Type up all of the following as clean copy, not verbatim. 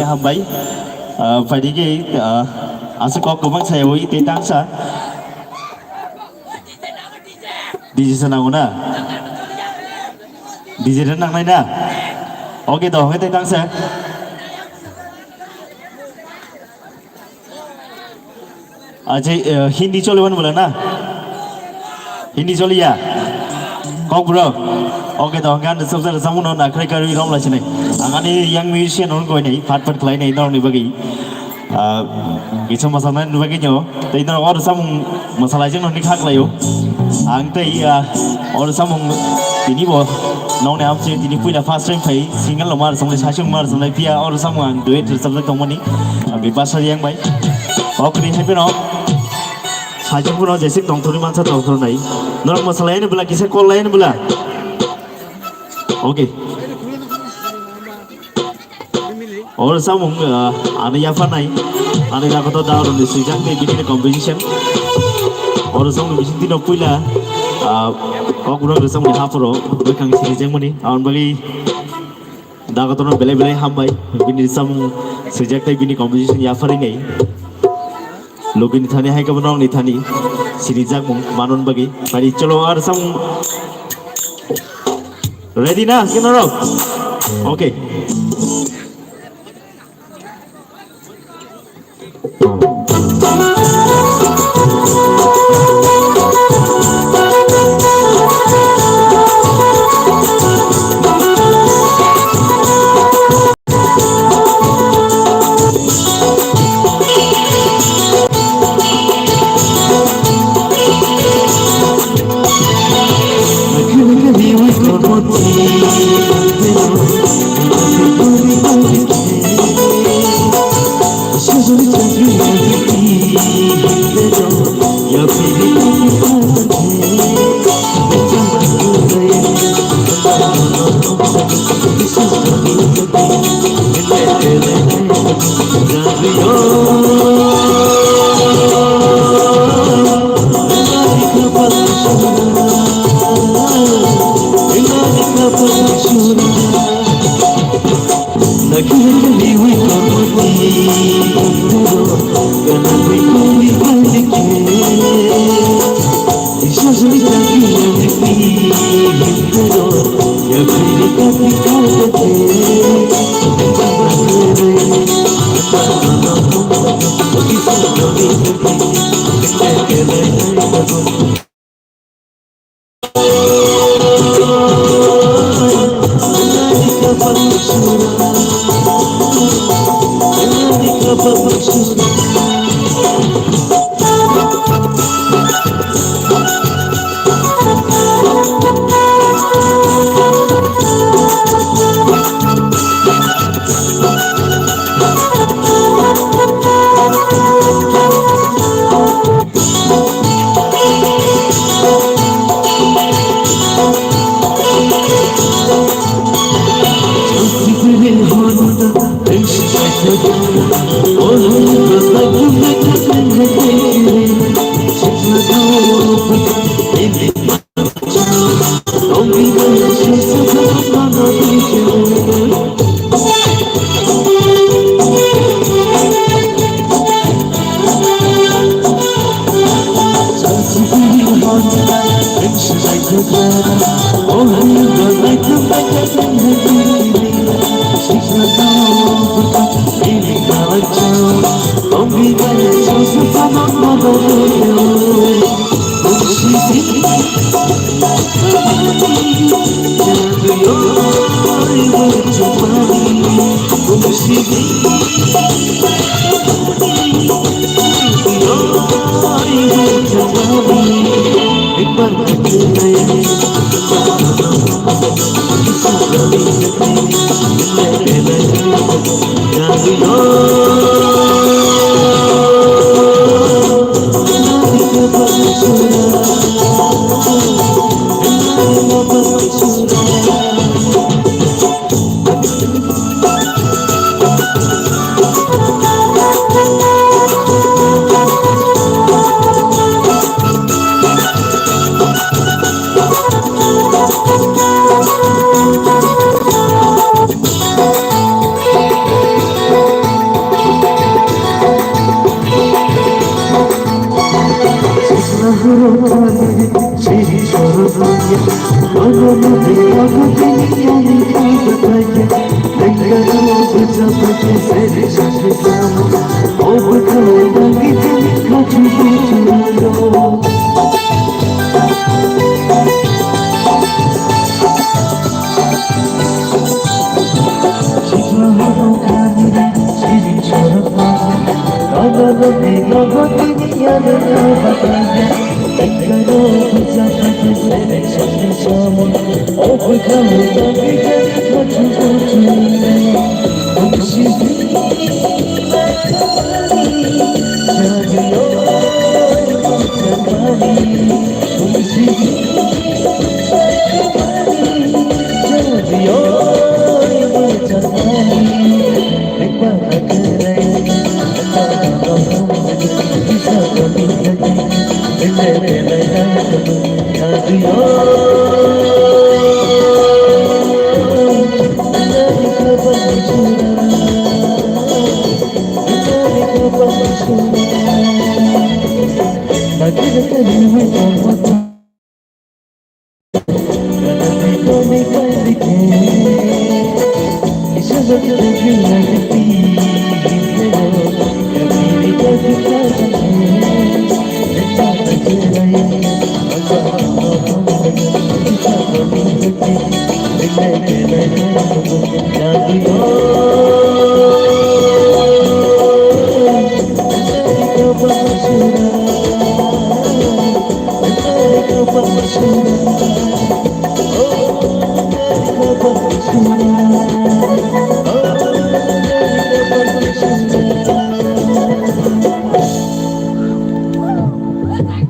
Hambay phải đi cái sẽ có của bác xe với tế tăng sa DJ senang na DJ senang này na ok toh cái tế tăng sa Hindi चले one बोला ना Hindi चले या kok bro oke toh kan सबसे सामने ना करें करें rom lah sini angani yang musician orang kau ini part kelai ini orang ni bagi gitu masalah ni bagi nyo tapi orang samung masalah je orang ni khak layu ang tei orang samung ini bo nong ni am sih ini punya fast train pay single lomar sampai sasung mar sampai pia orang samung ang duit tersebut kamu ni bebas saja yang baik oke ni happy no sasung pun orang jadi tong turi mansa tong turi ni orang masalah ini bela kisah call lain bela oke और सब आने या fun नहीं आने का तो दाव Randhe season में बिकने कंपटीशन और सब बिकने तीनों पुला कॉकरोच रसम में हाफरो बेकंग सीजन मनी और बगी दाग तो ना बेले बेले हम भाई बिकने सब सीजन के बिकने कंपटीशन या फन नहीं लोग इन थाने है कब नॉन इथानी सीरीज़ मानों बगी पर चलो और सब रेडी ना किन्हों रो okay Don't be malicious, I'm not gonna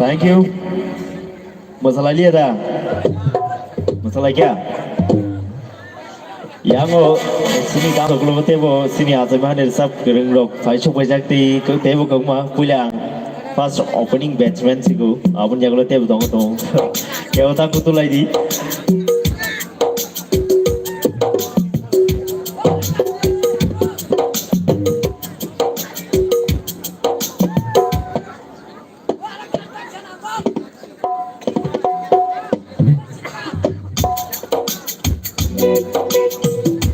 Thank you. Masalah lihat dah. Masalah क्या? Yang sini tahu kalau betul bo sini aja mana resap kereng rok. Faisal pajak ti kau tebo kau mah pulang. First opening batsman sih kau. Abang jago tebo dong dong. Kau tak kutu lagi.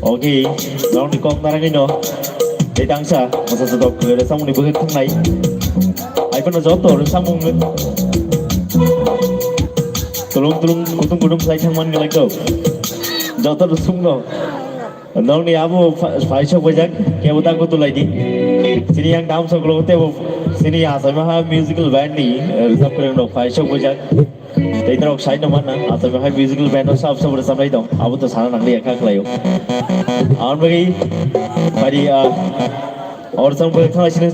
Okay, round di kong tarang ino. Datang sa masa sedok ke samung di bukit tungai. Ai pun jotor samung tulung kutung sai thangman galai ko. Jotor sung no. Nong ni abu faisal pajak ke utang ko tulai di. Sini yang dalam soklo te bo sini asal mah musical band ni sab kereng no faisal pajak. Kita orang saya nama na atau bahaya musical band orang sab bersama itu, abu tu sana nak lihat kak layu. Awan bagi, hari orang sang berkata sini.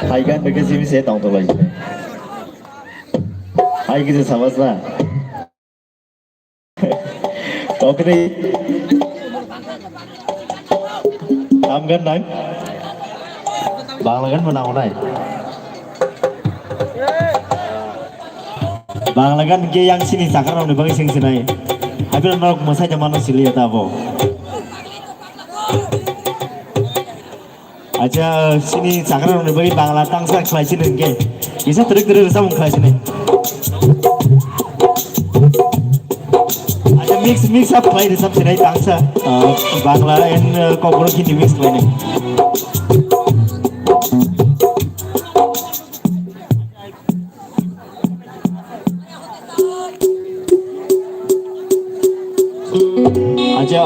Haigan mereka sini saya tahu tuh lagi. Hai kita sama sama. Oke deh. Am gan nang. Bangla গান বানাও নাই বাংলা গান কে yang sini sakarang ni bagi sing sinai habil nok masai zaman silia tabo aja sini sakarang ni bagi bangla tangsa khlai sini ke bisa terik samung khlai sini aja mix up khlai sab sinai tangsa bangla and kokoro hindi mix khlai ni aja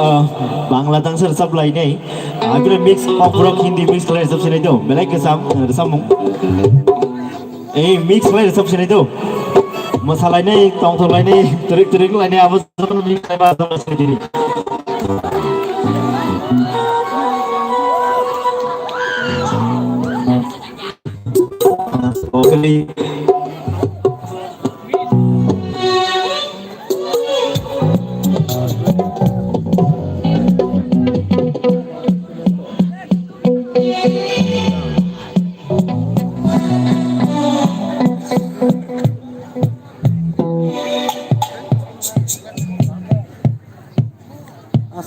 bangla tangsa sab lai nei akhirnya mix pop rock hindi mix kalian sab sini tu belai ke samung mix kalian sab sini tu masalah ini tong ini terik lainnya apa satu mix saya bahas sendiri oke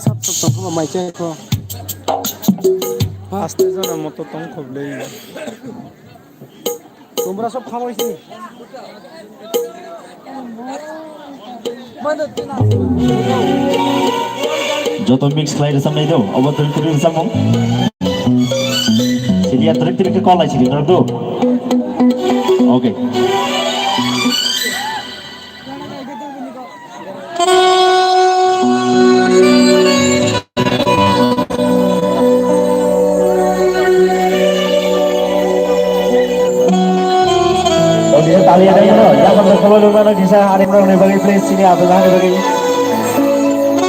সব তখন মাইকে তো আসতে জানার মতো তং খবলেই তোমরা সব খাওয়াইছি joto mix khlai sam nei do obo terik samung sidia terik ke call sini nor do oke tali ada yang kalau mana bisa ada orang yang bagi please sini apa lah bagi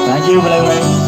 thank you boleh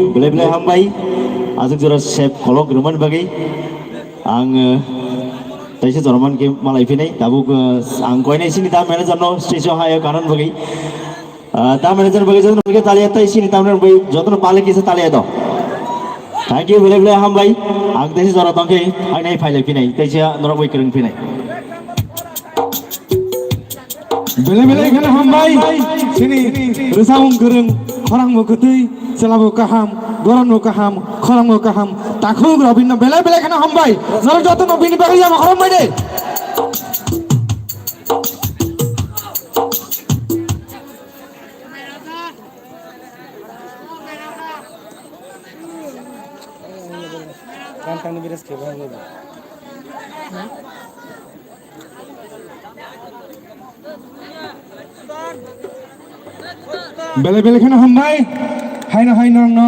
Belai-belai hambai, asik jura chef kolok ruman bagai, ang taisi juraman ke malai pinai, tabu ang koi nai sini tam manager no station haya kanan bagai, tam manager bagai jodoh mereka talia tai sini tam manager bagai jodoh pale kisah talia do. Thank you belai-belai hambai, ang taisi jura tangke, ang nai file pinai, taisi norak bagai kering pinai. Belai-belai kena hambai sini resawung gereng orang mau ketui selabu kaham goran mau kaham orang mau kaham takhu robin na belai-belai kena hambai zara joto no bini bagi yang orang mai deh kan beres ke bang Belai-belai kena hambai, hai nang no,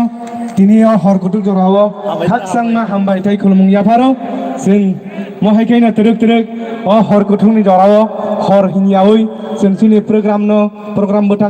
tini hor kutuk jorawo, hak sang ma hambai tai kulumung ya paro, sen mo hai kaina teruk hor kutuk ni jorawo, hor hinyawi, sen sini program betang no.